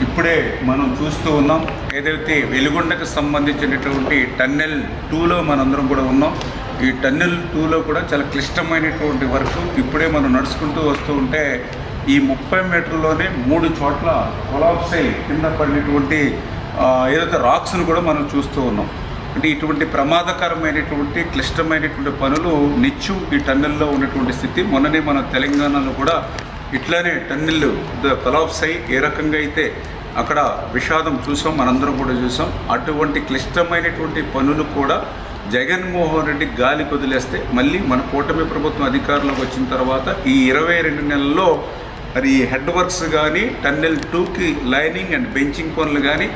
ఇప్పుడే మనం చూస్తూ ఉన్నాం ఏదైతే వెలుగొండకు సంబంధించినటువంటి టన్నెల్ 2లో మనందరం కూడా ఉన్నాం. ఈ టన్నెల్ 2లో కూడా చాలా క్లిష్టమైనటువంటి వర్క్ ఇప్పుడే మనం నడుచుకుంటూ వస్తూ ఉంటే ఈ 30 మీటర్లోనే 3 చోట్ల కొలాప్స్ అయి కింద పడినటువంటి ఏదైతే రాక్స్ను కూడా మనం చూస్తూ ఉన్నాం. అంటే ఇటువంటి ప్రమాదకరమైనటువంటి క్లిష్టమైనటువంటి పనులు నిత్యం ఈ టన్నెల్లో ఉన్నటువంటి స్థితి. మొన్ననే మన తెలంగాణలో కూడా ఇట్లానే టన్నెల్ కొలాప్స్ అయ్యి ఏ రకంగా అయితే అక్కడ విషాదం చూసాం, మనందరం కూడా చూసాం. అటువంటి క్లిష్టమైనటువంటి పనులు కూడా జగన్మోహన్ రెడ్డి గాలి వదిలేస్తే మళ్ళీ మన కూటమి ప్రభుత్వం అధికారంలోకి వచ్చిన తర్వాత ఈ 22 నెలల్లో మరి హెడ్ వర్క్స్ కానీ టన్నెల్ 2కి లైనింగ్ అండ్ బెంచింగ్ పనులు కానీ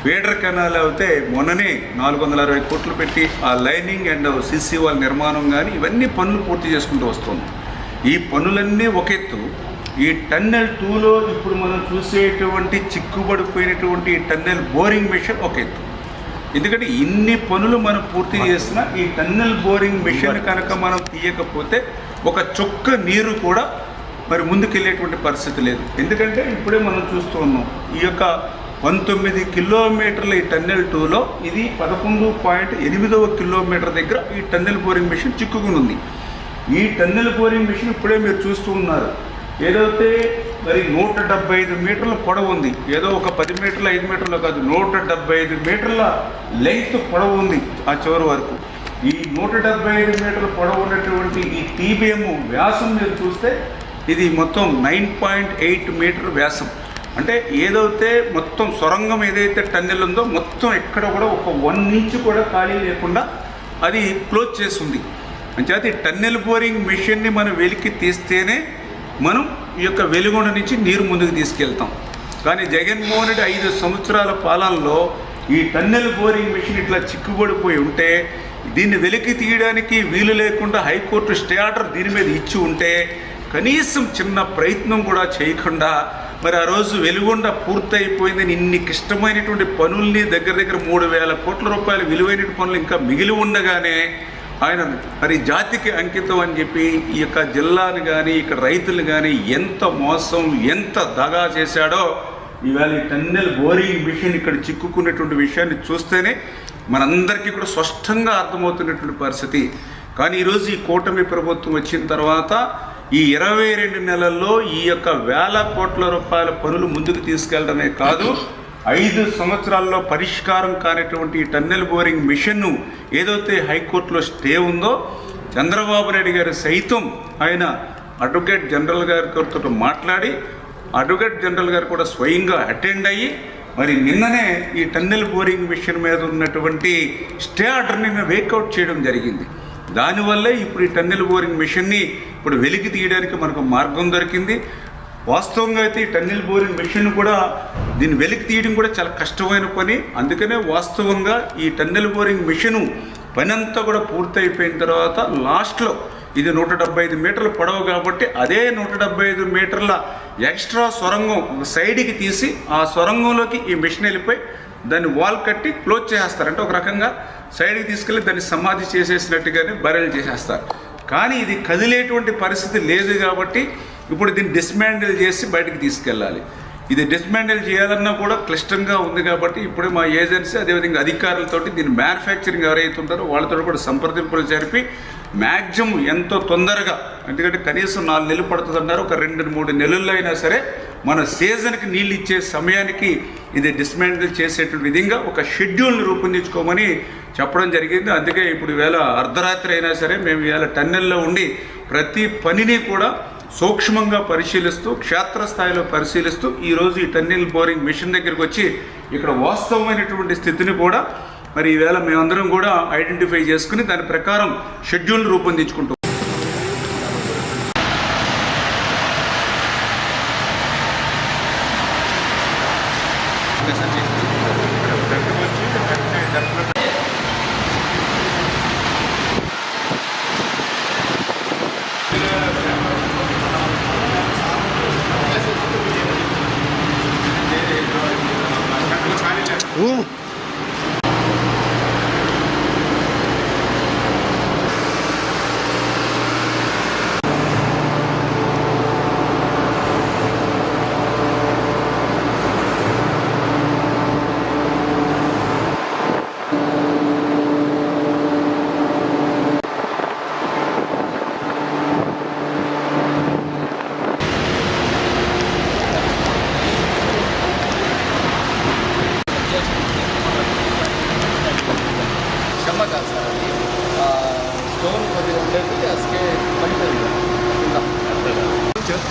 ఫీడర్ కెనాల్ అయితే మొన్ననే 460 కోట్లు పెట్టి ఆ లైనింగ్ అండ్ సిసి వాల్ నిర్మాణం కానీ ఇవన్నీ పనులు పూర్తి చేసుకుంటూ వస్తుంది. ఈ పనులన్నీ ఒక ఎత్తు. ఈ టన్నెల్ 2లో ఇప్పుడు మనం చూసేటువంటి చిక్కుబడిపోయినటువంటి టన్నెల్ బోరింగ్ మిషన్ ఒక ఎత్తు. ఎందుకంటే ఇన్ని పనులు మనం పూర్తి చేసినా ఈ టన్నెల్ బోరింగ్ మిషన్ కనుక మనం తీయకపోతే ఒక చుక్క నీరు కూడా మరి ముందుకెళ్ళేటువంటి పరిస్థితి లేదు. ఎందుకంటే ఇప్పుడే మనం చూస్తూ ఉన్నాం ఈ యొక్క 19 కిలోమీటర్ల ఈ టన్నెల్ 2లో ఇది 11.8వ కిలోమీటర్ దగ్గర ఈ టన్నెల్ బోరింగ్ మిషన్ చిక్కుకుని ఉంది. ఈ టన్నెల్ బోరింగ్ మిషన్ ఇప్పుడే మీరు చూస్తూ ఉన్నారు. ఏదైతే మరి 175 మీటర్ల పొడవు ఉంది, ఏదో ఒక 10 మీటర్ల 5 మీటర్లు కాదు, 175 మీటర్ల లెంగ్త్ పొడవు ఉంది ఆ చివరి వరకు. ఈ 175 మీటర్ల పొడవు ఉన్నటువంటి ఈ టీబీఎం వ్యాసం మీరు చూస్తే ఇది మొత్తం 9.8 మీటర్ వ్యాసం. అంటే ఏదైతే మొత్తం సొరంగం ఏదైతే టన్నెల్ ఉందో మొత్తం ఎక్కడ కూడా ఒక 1 ఇంచ్ కూడా ఖాళీ లేకుండా అది క్లోజ్ చేస్తుంది. అంచేత ఈ టన్నెల్ బోరింగ్ మిషన్ని మనం వెలికి తీస్తేనే మనం ఈ యొక్క వెలుగొండ నుంచి నీరు ముందుకు తీసుకెళ్తాం. కానీ జగన్మోహన్ రెడ్డి 5 సంవత్సరాల పాలనలో ఈ టన్నెల్ బోరింగ్ మిషన్ ఇట్లా చిక్కుబడిపోయి ఉంటే దీన్ని వెలికి తీయడానికి వీలు లేకుండా హైకోర్టు స్టే ఆర్డర్ దీని మీద ఇచ్చి ఉంటే కనీసం చిన్న ప్రయత్నం కూడా చేయకుండా మరి ఆ రోజు వెలుగొండ పూర్తయిపోయిందని ఇన్ని క్లిష్టమైనటువంటి పనుల్ని దగ్గర 3,000 కోట్ల రూపాయల విలువైన పనులు ఇంకా మిగిలి ఉండగానే ఆయన మరి జాతికి అంకితం అని చెప్పి ఈ యొక్క జిల్లాని కానీ ఇక్కడ రైతులు కానీ ఎంత మోసం ఎంత దగా చేశాడో ఇవాళ ఈ టన్నెల్ బోరింగ్ మిషన్ ఇక్కడ చిక్కుకున్నటువంటి విషయాన్ని చూస్తేనే మనందరికీ కూడా స్పష్టంగా అర్థమవుతున్నటువంటి పరిస్థితి. కానీ ఈరోజు ఈ కూటమి ప్రభుత్వం వచ్చిన తర్వాత ఈ 22 నెలల్లో ఈ యొక్క 1,000 కోట్ల రూపాయల పనులు ముందుకు తీసుకెళ్లడమే కాదు, 5 సంవత్సరాల్లో పరిష్కారం కానిటువంటి ఈ టన్నెల్ బోరింగ్ మిషన్ను ఏదైతే హైకోర్టులో స్టే ఉందో చంద్రబాబు నాయుడు గారు సైతం ఆయన అడ్వకేట్ జనరల్ గారితో మాట్లాడి అడ్వకేట్ జనరల్ గారు కూడా స్వయంగా అటెండ్ అయ్యి మరి నిన్ననే ఈ టన్నెల్ బోరింగ్ మిషన్ మీద ఉన్నటువంటి స్టే ఆర్డర్ని వేకౌట్ చేయడం జరిగింది. దానివల్లే ఇప్పుడు ఈ టన్నెల్ బోరింగ్ మిషన్ని ఇప్పుడు వెలికి తీయడానికి మనకు మార్గం దొరికింది. వాస్తవంగా అయితే ఈ టన్నెల్ బోరింగ్ మిషన్ కూడా దీన్ని వెలికి తీయడం కూడా చాలా కష్టమైన పని. అందుకనే వాస్తవంగా ఈ టన్నెల్ బోరింగ్ మిషను పని అంతా కూడా పూర్తయిపోయిన తర్వాత లాస్ట్లో ఇది 175 మీటర్ల పొడవు కాబట్టి అదే 175 మీటర్ల ఎక్స్ట్రా సొరంగం ఒక సైడ్కి తీసి ఆ సొరంగంలోకి ఈ మిషన్ వెళ్ళిపోయి దాన్ని వాల్ కట్టి క్లోజ్ చేసేస్తారు. అంటే ఒక రకంగా సైడ్కి తీసుకెళ్ళి దాన్ని సమాధి చేసేసినట్టుగానే బరెల్ చేసేస్తారు. కానీ ఇది కదిలేటువంటి పరిస్థితి లేదు కాబట్టి ఇప్పుడు దీన్ని డిస్మాండిల్ చేసి బయటకు తీసుకెళ్ళాలి. ఇది డిస్మాండిల్ చేయాలన్నా కూడా క్లిష్టంగా ఉంది కాబట్టి ఇప్పుడే మా ఏజెన్సీ అదేవిధంగా అధికారులతోటి దీన్ని మ్యానుఫ్యాక్చరింగ్ ఎవరైతే ఉంటారో వాళ్ళతో కూడా సంప్రదింపులు జరిపి మ్యాక్సిమం ఎంతో తొందరగా, ఎందుకంటే కనీసం 4 నెలలు పడుతుంది అన్నారు, ఒక 2-3 నెలల్లో అయినా సరే మన సీజన్కి నీళ్ళు ఇచ్చే సమయానికి ఇది డిస్మాండిల్ చేసేటువంటి విధంగా ఒక షెడ్యూల్ని రూపొందించుకోమని చెప్పడం జరిగింది. అందుకే ఇప్పుడు ఈవేళ అర్ధరాత్రి అయినా సరే మేము ఈవేళ టన్నెల్లో ఉండి ప్రతి పనిని కూడా సూక్ష్మంగా పరిశీలిస్తూ క్షేత్రస్థాయిలో పరిశీలిస్తూ ఈరోజు ఈ టన్నెల్ బోరింగ్ మిషన్ దగ్గరికి వచ్చి ఇక్కడ వాస్తవమైనటువంటి స్థితిని కూడా మరి ఈవేళ మేమందరం కూడా ఐడెంటిఫై చేసుకుని దాని ప్రకారం షెడ్యూల్ రూపొందించుకుంటాం.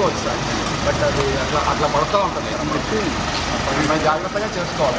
చేసుకోవచ్చు సార్. బట్ అది అట్లా పడుతూ ఉంటుంది కాబట్టి మనం జాగ్రత్తగా చేసుకోవాలి.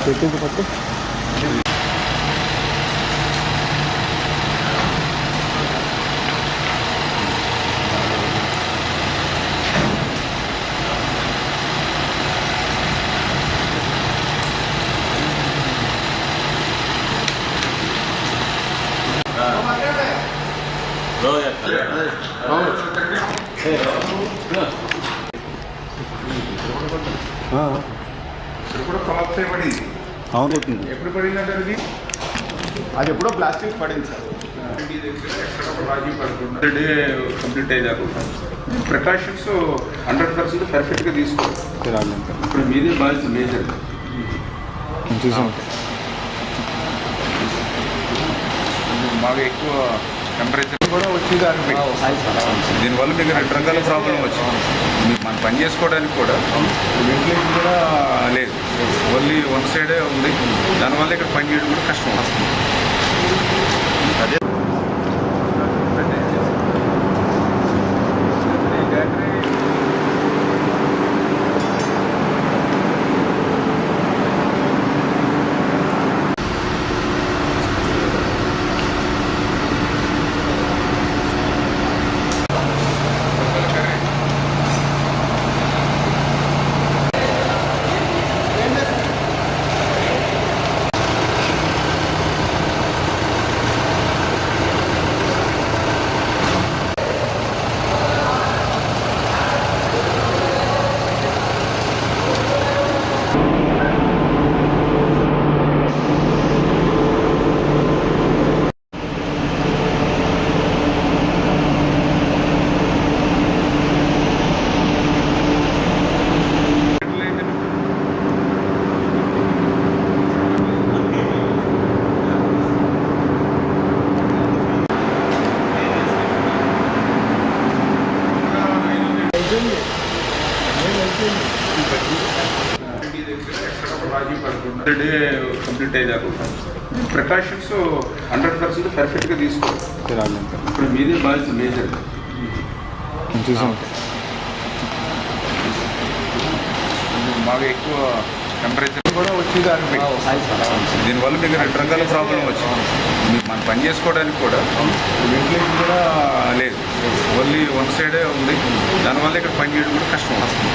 ఇక్కడ కూడా కొలాప్స్ అయి పడింది. అవును, ఎప్పుడు పడిందంటే అది ఎప్పుడో ప్లాస్టిక్ పడింది సార్. ఎక్కడ ఒక రాజీ పడకుండా డే కంప్లీట్ అయ్యారు. ప్రికాషన్స్ 100% పర్ఫెక్ట్గా తీసుకోవాలి. ఇప్పుడు మీదే బాధ్యత మేజర్. బాగా ఎక్కువ టెంపరేచర్ కూడా వచ్చేది దీనివల్ల మీకు 2 రకాల ప్రాబ్లం వచ్చింది. మీకు మనం పని చేసుకోవడానికి కూడా వెంటిలేషన్ కూడా లేదు, ఓన్లీ వన్ సైడే ఉంది. దానివల్ల ఇక్కడ పని చేయడం కూడా కష్టం వస్తుంది. అదే ఎక్కడ ఒక రాజీ పడకుండా డే కంప్లీట్ అయ్యారు. ప్రికాషన్స్ 100% పర్ఫెక్ట్గా తీసుకోవాలి. ఇప్పుడు మీదే బాధ్యత మేజర్. బాగా ఎక్కువ టెంపరేచర్ కూడా వచ్చేది దీనివల్ల మీకు 2 రకాల ప్రాబ్లం వచ్చింది. మీకు మనం పని చేసుకోవడానికి కూడా వెంటిలేషన్ కూడా లేదు, ఓన్లీ వన్ సైడే ఉంది. దానివల్ల ఇక్కడ పని చేయడం కూడా కష్టం వస్తుంది.